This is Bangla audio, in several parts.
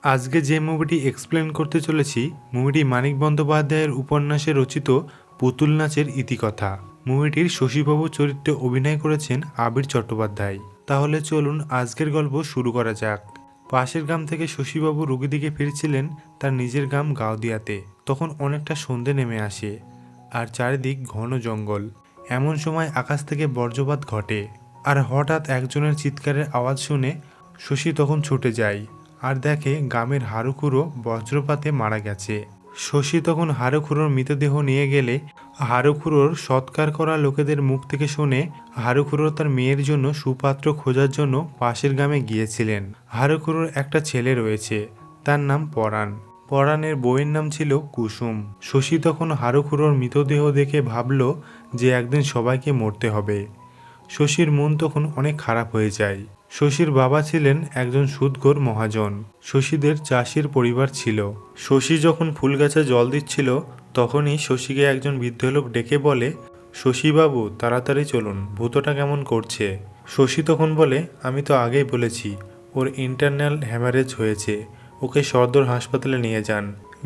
আজকে যে মুভিটি এক্সপ্লেন করতে চলেছি, মুভিটি মানিক বন্দ্যোপাধ্যায়ের উপন্যাসে রচিত পুতুল নাচের ইতিকথা। মুভিটির শশীবাবু চরিত্রে অভিনয় করেছেন আবির চট্টোপাধ্যায়। তাহলে চলুন আজকের গল্প শুরু করা যাক। পাশের গ্রাম থেকে শশীবাবু রোগী দিকে ফিরছিলেন তার নিজের গ্রাম গাওদিয়াতে। তখন অনেকটা সন্ধে নেমে আসে আর চারিদিক ঘন জঙ্গল। এমন সময় আকাশ থেকে বজ্রপাত ঘটে আর হঠাৎ একজনের চিৎকারের আওয়াজ শুনে শশী তখন ছুটে যায় আর দেখে গ্রামের হারুখুড়ো বজ্রপাতে মারা গেছে। শশী তখন হারুখুড়োর মৃতদেহ নিয়ে গেলে হারুখুড়োর সৎকার করা লোকেদের মুখ থেকে শুনে হারুখুড়ো তার মেয়ের জন্য সুপাত্র খোঁজার জন্য পাশের গ্রামে গিয়েছিলেন। হারুখুড়োর একটা ছেলে রয়েছে, তার নাম পরাণ। পরাণের বউয়ের নাম ছিল কুসুম। শশী তখন হারুখুড়োর মৃতদেহ দেখে ভাবল যে একদিন সবাইকে মরতে হবে। শশীর মন তখন অনেক খারাপ হয়ে যায়। শশীর বাবা ছিলেন একজন সুদখোর মহাজন। শশীদের চাষির পরিবার ছিল। শশী যখন ফুল গাছে জল দিচ্ছিল তখনই শশীকে একজন বৃদ্ধ লোক ডেকে বলে, শশীবাবু তাড়াতাড়ি চলুন, ভূতটা কেমন করছে। শশী তখন বলে, আমি তো আগেই বলেছি ওর ইন্টারনাল হ্যামারেজ হয়েছে, ওকে সদর হাসপাতালে নিয়ে যান।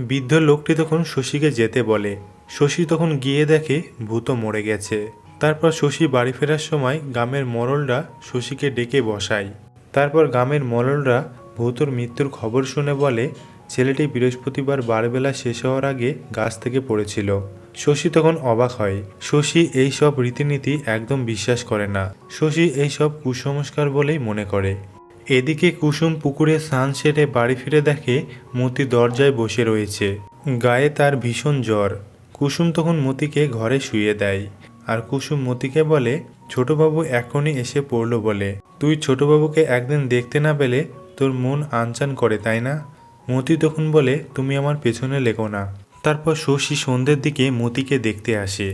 বৃদ্ধ লোকটি তখন শশীকে যেতে বলে। শশী তখন গিয়ে দেখে ভূত মরে গেছে। তারপর শশী বাড়ি ফেরার সময় গ্রামের মোড়লরা শশীকে ডেকে বসায়। তারপর গ্রামের মোড়লরা ভূতর মৃত্যুর খবর শুনে বলে, ছেলেটি বৃহস্পতিবার বারবেলা শেষ হওয়ার আগে গাছ থেকে পড়েছিল। শশী তখন অবাক হয়। শশী এই সব রীতিনীতি একদম বিশ্বাস করে না। শশী এই সব কুসংস্কার বলেই মনে করে। এদিকে কুসুম পুকুরে স্নান সেরে বাড়ি ফিরে দেখে মতি দরজায় বসে রয়েছে। গায়ে তার ভীষণ জ্বর। কুসুম তখন মতিকে ঘরে শুইয়ে দেয় আর কুসুম মতিকে বলে, ছোটবাবু এখনই এসে পড়ল বলে। তুই ছোটবাবুকে একদিন দেখতে না পেলে তোর মন আনচান করে, তাই না? মতি তখন বলে, তুমি আমার পেছনে লেগো না। তারপর শশী সন্ধ্যের দিকে মতিকে দেখতে আসে।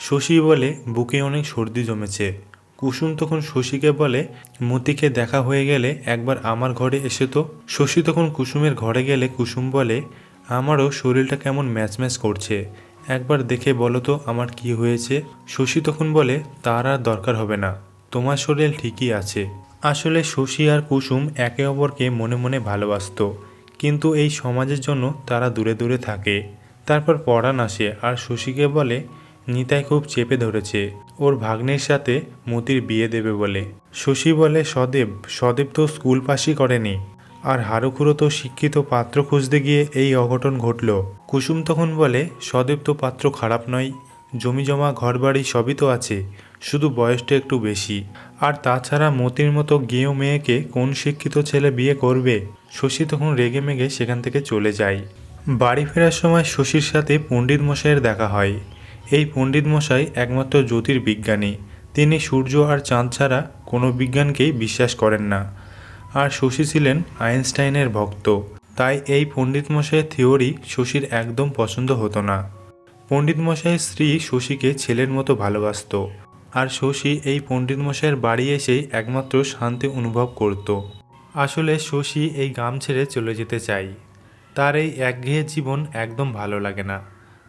শশী বলে, বুকে অনেক সর্দি জমেছে। কুসুম তখন শশীকে বলে, মতিকে দেখা হয়ে গেলে একবার আমার ঘরে এসে তো। শশী তখন কুসুমের ঘরে গেলে কুসুম বলে, আমারও শরীরটা কেমন ম্যাচম্যাচ করছে, একবার দেখে বলো তো আমার কি হয়েছে। শশী তখন বলে, তার আর দরকার হবে না, তোমার শরীর ঠিকই আছে। আসলে শশী আর কুসুম একে অপরকে মনে মনে ভালোবাসতো, কিন্তু এই সমাজের জন্য তারা দূরে দূরে থাকে। তারপর পরাণ আসে আর শশীকে বলে, নিতাই খুব চেপে ধরেছে ওর ভাগ্নের সাথে মতির বিয়ে দেবে বলে। শশী বলে, সদেব তো স্কুল পাশই করেনি, আর হারুখুড়ো তো শিক্ষিত পাত্র খুঁজতে গিয়ে এই অঘটন ঘটল। কুসুম তখন বলে, সদেব তো পাত্র খারাপ নয়, জমি জমা ঘরবাড়ি সবই তো আছে, শুধু বয়সটা একটু বেশি। আর তাছাড়া মতির মতো গেঁয়ো মেয়েকে কোন শিক্ষিত ছেলে বিয়ে করবে। শশী তখন রেগে মেগে সেখান থেকে চলে যায়। বাড়ি ফেরার সময় শশীর সাথে পণ্ডিত মশাইয়ের দেখা হয়। এই পণ্ডিত মশাই একমাত্র জ্যোতির্বিজ্ঞানী। তিনি সূর্য আর চাঁদ ছাড়া কোনো বিজ্ঞানকেই বিশ্বাস করেন না। আর শশী ছিলেন আইনস্টাইনের ভক্ত, তাই এই পণ্ডিত মশাইয়ের থিওরি শশীর একদম পছন্দ হতো না। পণ্ডিত মশাইয়ের স্ত্রী শশীকে ছেলের মতো ভালোবাসত, আর শশী এই পণ্ডিত মশাইয়ের বাড়ি এসেই একমাত্র শান্তি অনুভব করত। আসলে শশী এই গ্রাম ছেড়ে চলে যেতে চায়। তার এই একঘেয়ে জীবন একদম ভালো লাগে না,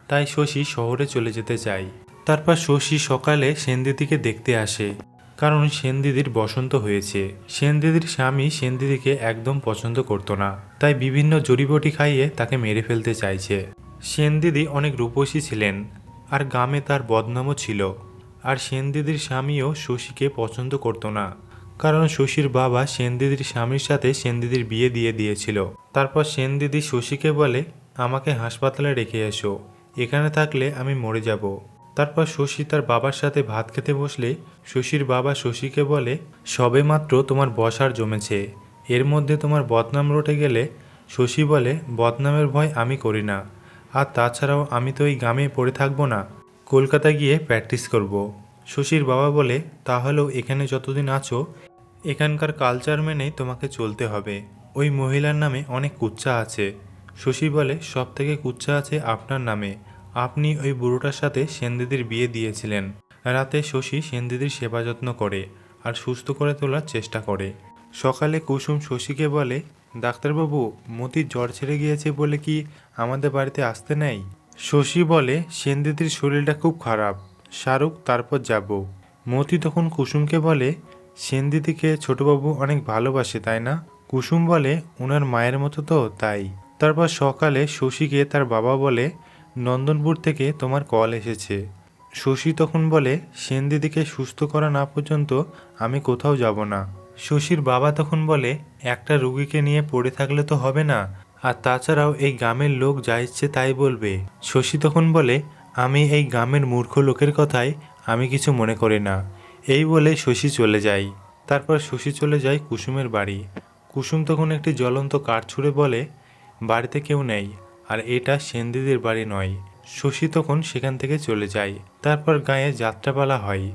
তাই শশী শহরে চলে যেতে চায়। তারপর শশী সকালে সেনদিদিকে দেখতে আসে, কারণ সেনদিদির বসন্ত হয়েছে। সেনদিদির স্বামী সেনদিদিকে একদম পছন্দ করতো না, তাই বিভিন্ন জড়িবটি খাইয়ে তাকে মেরে ফেলতে চাইছে। সেনদিদি অনেক রূপসী ছিলেন আর গ্রামে তার বদনামও ছিল। আর সেনদিদির স্বামীও শশীকে পছন্দ করতো না, কারণ শশীর বাবা সেনদিদির স্বামীর সাথে সেনদিদির বিয়ে দিয়ে দিয়েছিল। তারপর সেনদিদি শশীকে বলে, আমাকে হাসপাতালে রেখে এসো, এখানে থাকলে আমি মরে যাব। তারপর শশী তার বাবার সাথে ভাত খেতে বসলে শশীর বাবা শশীকে বলে, সবেমাত্র তোমার বসার জমেছে, এর মধ্যে তোমার বদনাম রটে গেলে। শশী বলে, বদনামের ভয় আমি করি না, আর তাছাড়াও আমি তো এই গ্রামে পড়ে থাকবো না, কলকাতা গিয়ে প্র্যাকটিস করব। শশীর বাবা বলে, তাহলেও এখানে যতদিন আছো এখানকার কালচার মেনেই তোমাকে চলতে হবে। ওই মহিলার নামে অনেক কুচ্ছা আছে। শশী বলে, সব থেকে কুচ্ছা আছে আপনার নামে, আপনি ওই বুড়োটার সাথে সেনদিদির বিয়ে দিয়েছিলেন। রাতে শশী সেনদিদির সেবা যত্ন করে আর সুস্থ করে তোলার চেষ্টা করে। সকালে কুসুম শশীকে বলে, ডাক্তারবাবু, মতির জ্বর ছেড়ে গিয়েছে বলে কি আমাদের বাড়িতে আসতে নেই? শশী বলে, সেনদিদির শরীরটা খুব খারাপ, সারুক তারপর যাব। মতি তখন কুসুমকে বলে, সেনদিদিকে ছোটবাবু অনেক ভালোবাসে তাই না? কুসুম বলে, ওনার মায়ের মতো তো তাই। তারপর সকালে শশীকে তার বাবা বলে, নন্দনপুর থেকে তোমার কল এসেছে। শশী তখন বলে, সেন দিদিকে সুস্থ করা না পর্যন্ত আমি কোথাও যাব না। শশীর বাবা তখন বলে, একটা রুগীকে নিয়ে পড়ে থাকলে তো হবে না, আর তাছাড়াও এই গ্রামের লোক যা ইচ্ছে তাই বলবে। শশী তখন বলে, আমি এই গ্রামের মূর্খ লোকের কথায় আমি কিছু মনে করি না। এই বলে শশী চলে যায়। তারপর শশী চলে যায় কুসুমের বাড়ি। কুসুম তখন একটি জ্বলন্ত কাঠ ছুঁড়ে বলে, বাড়িতে কেউ নেই, আর এটা সেনদিদির বাড়ি নয়। শশী তখন সেখান থেকে চলে যায়। তারপর গায়ে যাত্রাপালা হয়।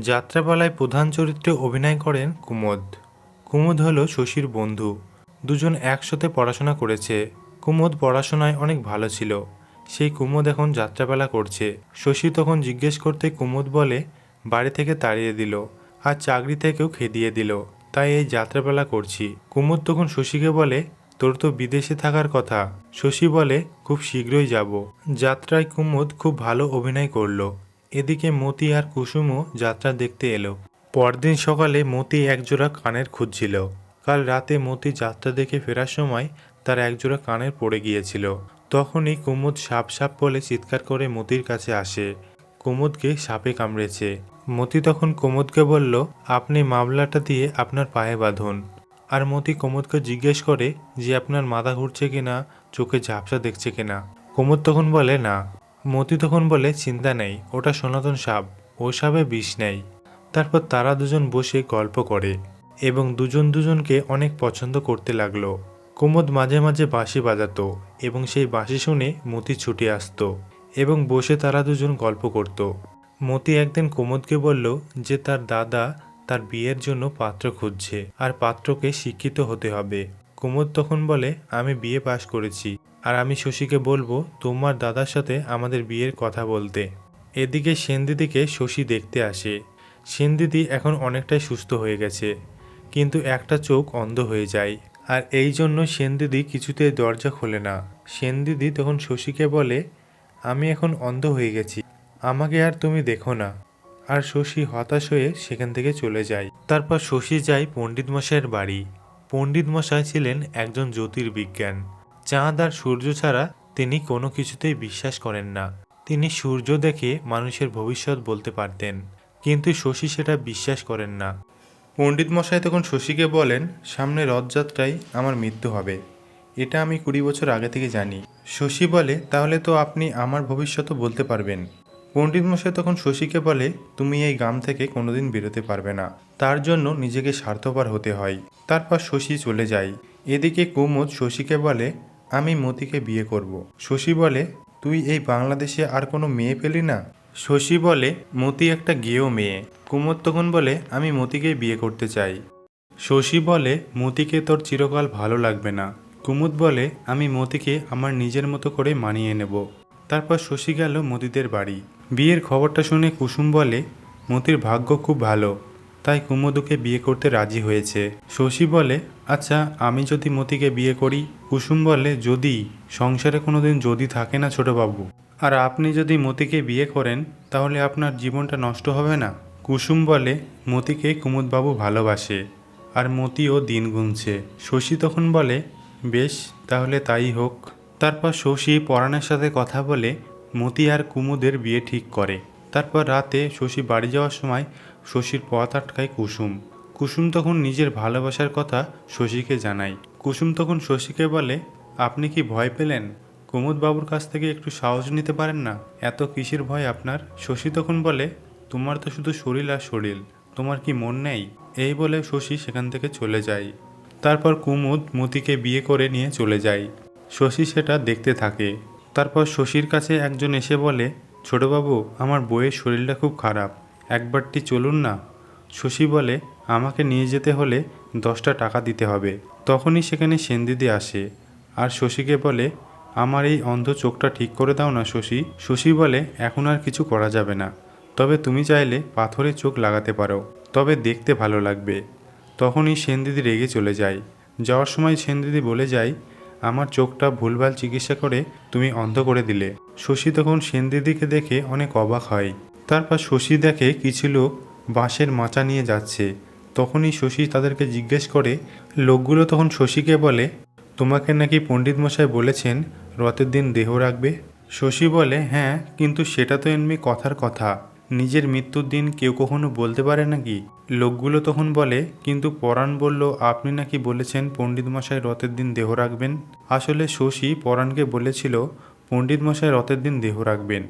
যাত্রাপালায় প্রধান চরিত্রে অভিনয় করেন কুমুদ। কুমুদ হলো শশীর বন্ধু। দুজন একসাথে পড়াশোনা করেছে। কুমুদ পড়াশোনায় অনেক ভালো ছিল। সেই কুমুদ এখন যাত্রাপালা করছে। শশী তখন জিজ্ঞেস করতে কুমুদ বলে, বাড়ি থেকে তাড়িয়ে দিল, আর চাকরি থেকেও খেদিয়ে দিল, তাই এই যাত্রাপালা করছি। কুমুদ তখন শশীকে বলে, তোর তো বিদেশে থাকার কথা। শশী বলে, খুব শীঘ্রই যাব। যাত্রায় কুমুদ খুব ভালো অভিনয় করলো। এদিকে মতি আর কুসুমও যাত্রা দেখতে এলো। পরদিন সকালে মতি একজোড়া কানের খুঁজছিল। কাল রাতে মতি যাত্রা দেখে ফেরার সময় তার একজোড়া কানের পড়ে গিয়েছিল। তখনই কুমুদ সাপ সাপ বলে চিৎকার করে মতির কাছে আসে। কুমুদকে সাপে কামড়েছে। মতি তখন কুমুদকে বলল, আপনি মামলাটা দিয়ে আপনার পায়ে বাঁধুন। আর মতি কুমুদকে জিজ্ঞেস করে যে আপনার মাথা ঘুরছে কিনা, চোখে ঝাপসা দেখছে কিনা। কুমুদ তখন বলে না। মতি তখন বলে, চিন্তা নেই, ওটা সনাতন সাপ, ও সাপে বিষ নেই। তারপর তারা দুজন বসে গল্প করে এবং দুজন দুজনকে অনেক পছন্দ করতে লাগলো। কুমুদ মাঝে মাঝে বাঁশি বাজাতো এবং সেই বাঁশি শুনে মতি ছুটে আসতো এবং বসে তারা দুজন গল্প করত। মতি একদিন কুমুদকে বলল যে তার দাদা তার বিয়ের জন্য পাত্র খুঁজছে, আর পাত্রকে শিক্ষিত হতে হবে। কুমুদ তখন বলে, আমি বিয়ে পাশ করেছি, আর আমি শশীকে বলবো তোমার দাদার সাথে আমাদের বিয়ের কথা বলতে। এদিকে সেনদিদিকে শশী দেখতে আসে। সেনদিদি এখন অনেকটাই সুস্থ হয়ে গেছে, কিন্তু একটা চোখ অন্ধ হয়ে যায়, আর এই জন্য সেনদিদি কিছুতে দরজা খোলে না। সেনদিদি তখন শশীকে বলে, আমি এখন অন্ধ হয়ে গেছি, আমাকে আর তুমি দেখো না। আর শশী হতাশ হয়ে সেখান থেকে চলে যায়। তারপর শশী যায় পণ্ডিত মশাইয়ের বাড়ি। পণ্ডিত মশাই ছিলেন একজন জ্যোতির্বিজ্ঞান। চাঁদ আর সূর্য ছাড়া তিনি কোনো কিছুতেই বিশ্বাস করেন না। তিনি সূর্য দেখে মানুষের ভবিষ্যৎ বলতে পারতেন, কিন্তু শশী সেটা বিশ্বাস করেন না। পণ্ডিত মশাই তখন শশীকে বলেন, সামনে রথযাত্রায় আমার মৃত্যু হবে, এটা আমি 20 বছর আগে থেকে জানি। শশী বলে, তাহলে তো আপনি আমার ভবিষ্যৎও বলতে পারবেন। পণ্ডিত মশাই তখন শশীকে বলে, তুমি এই গ্রাম থেকে কোনোদিন বেরোতে পারবে না, তার জন্য নিজেকে স্বার্থপর হতে হয়। তারপর শশী চলে যায়। এদিকে কুমুদ শশীকে বলে, আমি মতিকে বিয়ে করব। শশী বলে, তুই এই বাংলাদেশে আর কোনো মেয়ে পেলি না? শশী বলে, মতি একটা গেঁয়ো মেয়ে। কুমুদ তখন বলে, আমি মতিকে বিয়ে করতে চাই। শশী বলে, মতিকে তোর চিরকাল ভালো লাগবে না। কুমুদ বলে, আমি মতিকে আমার নিজের মতো করে মানিয়ে নেব। তারপর শশী গেল মতিদের বাড়ি। বিয়ের খবরটা শুনে কুসুম বলে, মতির ভাগ্য খুব ভালো, তাই কুমুদ ওকে বিয়ে করতে রাজি হয়েছে। শশী বলে, আচ্ছা আমি যদি মতিকে বিয়ে করি? কুসুম বলে, যদি সংসারে কোনোদিন যদি থাকে না ছোটবাবু, আর আপনি যদি মতিকে বিয়ে করেন তাহলে আপনার জীবনটা নষ্ট হবে না। কুসুম বলে, মতিকে কুমুদবাবু ভালোবাসে, আর মতিও দিন গুনছে। শশী তখন বলে, বেশ তাহলে তাই হোক। তারপর শশী পরাণের সাথে কথা বলে মতি আর কুমুদের বিয়ে ঠিক করে। তারপর রাতে শশী বাড়ি যাওয়ার সময় শশীর পথ আটকায় কুসুম। কুসুম তখন নিজের ভালোবাসার কথা শশীকে জানায়। কুসুম তখন শশীকে বলে, আপনি কি ভয় পেলেন? কুমুদবাবুর কাছ থেকে একটু সাহস নিতে পারেন না? এত কিসের ভয় আপনার? শশী তখন বলে, তোমার তো শুধু শরীর আর শরীর, তোমার কি মন নেই? এই বলে শশী সেখান থেকে চলে যায়। তারপর কুমুদ মতিকে বিয়ে করে নিয়ে চলে যায়। শশী সেটা দেখতে থাকে। তারপর শশীর কাছে একজন এসে বলে, ছোটবাবু, আমার বউয়ের শরীরটা খুব খারাপ, একবারটি চলুন না। শশী বলে, আমাকে নিয়ে যেতে হলে 10টা টাকা দিতে হবে। তখনই সেখানে সেনদিদি আসে আর শশীকে বলে, আমার এই অন্ধ চোখটা ঠিক করে দাও না শশী। শশী বলে, এখন আর কিছু করা যাবে না, তবে তুমি চাইলে পাথরে চোখ লাগাতে পারো, তবে দেখতে ভালো লাগবে। তখনই সেনদিদি রেগে চলে যায়। যাওয়ার সময় সেনদিদি বলে যায়, আমার চোখটা ভুলভাল চিকিৎসা করে তুমি অন্ধ করে দিলে। শশী তখন সেনদিদিকে দেখে অনেক অবাক হয়। তারপর শশী দেখে কিছু লোক বাঁশের মাচা নিয়ে যাচ্ছে। তখনই শশী তাদেরকে জিজ্ঞেস করে। লোকগুলো তখন শশীকে বলে, তোমাকে নাকি পণ্ডিত মশাই বলেছেন রথের দিন দেহ রাখবে। শশী বলে, হ্যাঁ, কিন্তু সেটা তো এমনি কথার কথা, নিজের মৃত্যুর দিন কেউ কখনো বলতে পারে নাকি। লোকগুলো তখন বলে, কিন্তু পরাণ বলল আপনি নাকি বলেছেন পণ্ডিত মশাই রথের দিন দেহ রাখবেন। আসলে শশী পরাণকে বলেছিল পণ্ডিত মশাই রথের দিন দেহ রাখবেন,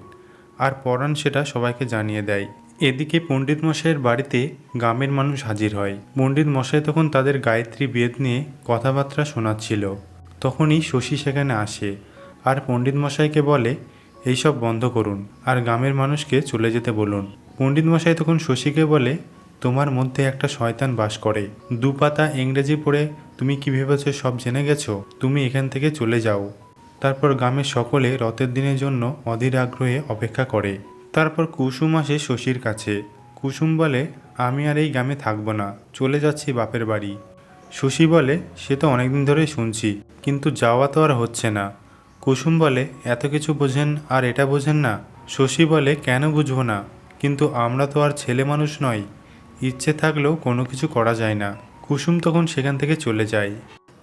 আর পরাণ সেটা সবাইকে জানিয়ে দেয়। এদিকে পণ্ডিত মশাইয়ের বাড়িতে গ্রামের মানুষ হাজির হয়। পণ্ডিত মশাই তখন তাদের গায়ত্রী বেদ নিয়ে কথাবার্তা শোনাচ্ছিল। তখনই শশী সেখানে আসে আর পণ্ডিত মশাইকে বলে, এইসব বন্ধ করুন আর গ্রামের মানুষকে চলে যেতে বলুন। পণ্ডিত মশাই তখন শশীকে বলে, তোমার মধ্যে একটা শয়তান বাস করে, দুপাতা ইংরেজি পড়ে তুমি কী ভেবেছ সব জেনে গেছো, তুমি এখান থেকে চলে যাও। তারপর গ্রামের সকলে রথের দিনের জন্য অধীর আগ্রহে অপেক্ষা করে। তারপর কুসুম আসে শশীর কাছে। কুসুম বলে, আমি আর এই গ্রামে থাকবো না, চলে যাচ্ছি বাপের বাড়ি। শশী বলে, সে তো অনেকদিন ধরেই শুনছি, কিন্তু যাওয়া তো আর হচ্ছে না। কুসুম বলে, এত কিছু বোঝেন আর এটা বোঝেন না। শশী বলে, কেন বুঝবো না, কিন্তু আমরা তো আর ছেলে মানুষ নই, ইচ্ছে থাকলেও কোনো কিছু করা যায় না। কুসুম তখন সেখান থেকে চলে যায়।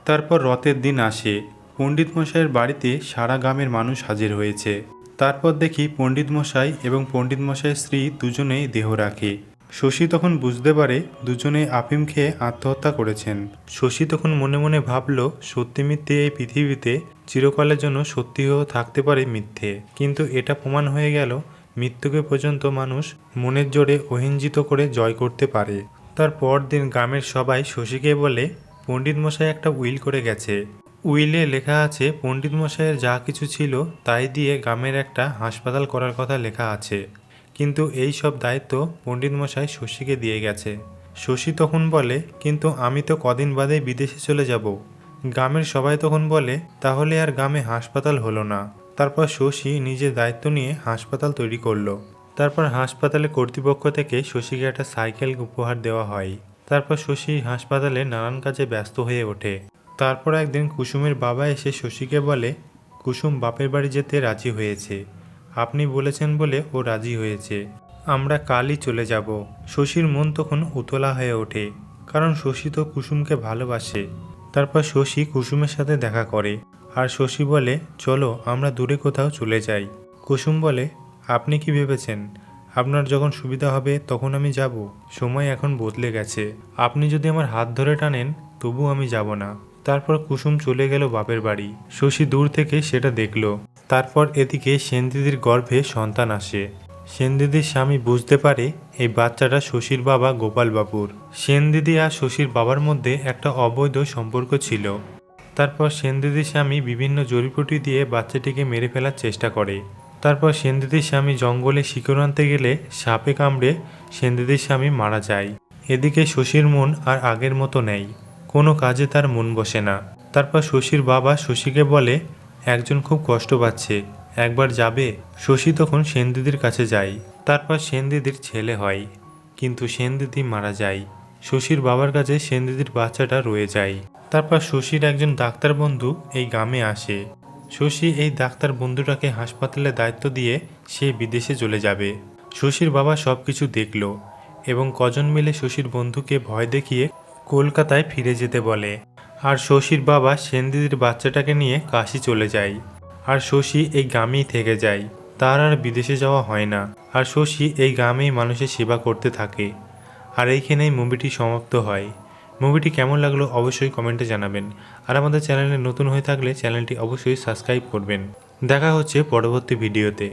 তারপর রথের দিন আসে। পণ্ডিত মশাইয়ের বাড়িতে সারা গ্রামের মানুষ হাজির হয়েছে। তারপর দেখি পণ্ডিত মশাই এবং পণ্ডিত মশাইয়ের স্ত্রী দুজনেই দেহ রাখে। শশী তখন বুঝতে পারে দুজনে আফিম খেয়ে আত্মহত্যা করেছেন। শশী তখন মনে মনে ভাবল, সত্যি মিথ্যে এই পৃথিবীতে চিরকালের জন্য সত্যি হয়েও থাকতে পারে মিথ্যে, কিন্তু এটা প্রমাণ হয়ে গেল মৃত্যুকে পর্যন্ত মানুষ মনের জোরে অহিংসিত করে জয় করতে পারে। তার পরদিন গ্রামের সবাই শশীকে বলে, পণ্ডিত মশাই একটা উইল করে গেছে। উইলে লেখা আছে পণ্ডিত মশাইয়ের যা কিছু ছিল তাই দিয়ে গ্রামের একটা হাসপাতাল করার কথা লেখা আছে, কিন্তু এই সব দায়িত্ব পণ্ডিত মশাই শশীকে দিয়ে গেছে। শশী তখন বলে, কিন্তু আমি তো কদিন বাদে বিদেশে চলে যাব। গ্রামের সবাই তখন বলে, তাহলে আর গ্রামে হাসপাতাল হলো না। তারপর শশী নিজের দায়িত্ব নিয়ে হাসপাতাল তৈরি করলো। তারপর হাসপাতালে কর্তৃপক্ষ থেকে শশীকে একটা সাইকেল উপহার দেওয়া হয়। তারপর শশী হাসপাতালে নানান কাজে ব্যস্ত হয়ে ওঠে। তারপর একদিন কুসুমের বাবা এসে শশীকে বলে, কুসুম বাপের বাড়ি যেতে রাজি হয়েছে, আপনি বলেছেন বলে ও রাজি হয়েছে, আমরা কালই চলে যাব। শশীর মন তখন উতলা হয়ে ওঠে, কারণ শশী তো কুসুমকে ভালোবাসে। তারপর শশী কুসুমের সাথে দেখা করে আর শশী বলে, চলো আমরা দূরে কোথাও চলে যাই। কুসুম বলে, আপনি কি ভেবেছেন আপনার যখন সুবিধা হবে তখন আমি যাব? সময় এখন বদলে গেছে, আপনি যদি আমার হাত ধরে টানেন তবু আমি যাব না। তারপর কুসুম চলে গেল বাপের বাড়ি। শশী দূর থেকে সেটা দেখল। তারপর এদিকে সেনদিদির গর্ভে সন্তান আসে। সেনদিদির স্বামী বুঝতে পারে এই বাচ্চাটা শশীর বাবা গোপাল বাবুর। সেনদিদি আর শশীর বাবার মধ্যে একটা অবৈধ সম্পর্ক ছিল। তারপর সেনদিদির স্বামী বিভিন্ন জড়িবুটি দিয়ে বাচ্চাটিকে মেরে ফেলার চেষ্টা করে। তারপর সেনদিদির স্বামী জঙ্গলে শিকড় আনতে গেলে সাপে কামড়ে সেনদিদির স্বামী মারা যায়। এদিকে শশীর মন আর আগের মতো নেই, কোনো কাজে তার মন বসে না। তারপর শশীর বাবা শশীকে বলে, একজন খুব কষ্ট পাচ্ছে, একবার যাবে? শশী তখন সেনদিদির কাছে যায়। তারপর সেনদিদির ছেলে হয়, কিন্তু সেনদিদি মারা যায়। শশীর বাবার কাছে সেনদিদির বাচ্চাটা রয়ে যায়। তারপর শশীর একজন ডাক্তার বন্ধু এই গ্রামে আসে। শশী এই ডাক্তার বন্ধুটাকে হাসপাতালে দায়িত্ব দিয়ে সে বিদেশে চলে যাবে। শশীর বাবা সব কিছু দেখল এবং কজন মিলে শশীর বন্ধুকে ভয় দেখিয়ে কলকাতায় ফিরে যেতে বলে। আর শশীর বাবা সেনদিদির বাচ্চাটাকে নিয়ে কাশি চলে যায়। আর শশী এই গ্রামেই থেকে যায়, তার আর বিদেশে যাওয়া হয় না। আর শশী এই গ্রামেই মানুষের সেবা করতে থাকে। আর এইখানেই মুভিটি সমাপ্ত হয়। মুভিটি কেমন লাগলো অবশ্যই কমেন্টে জানাবেন। আর আমাদের চ্যানেলে নতুন হয়ে থাকলে চ্যানেলটি অবশ্যই সাবস্ক্রাইব করবেন। দেখা হচ্ছে পরবর্তী ভিডিওতে।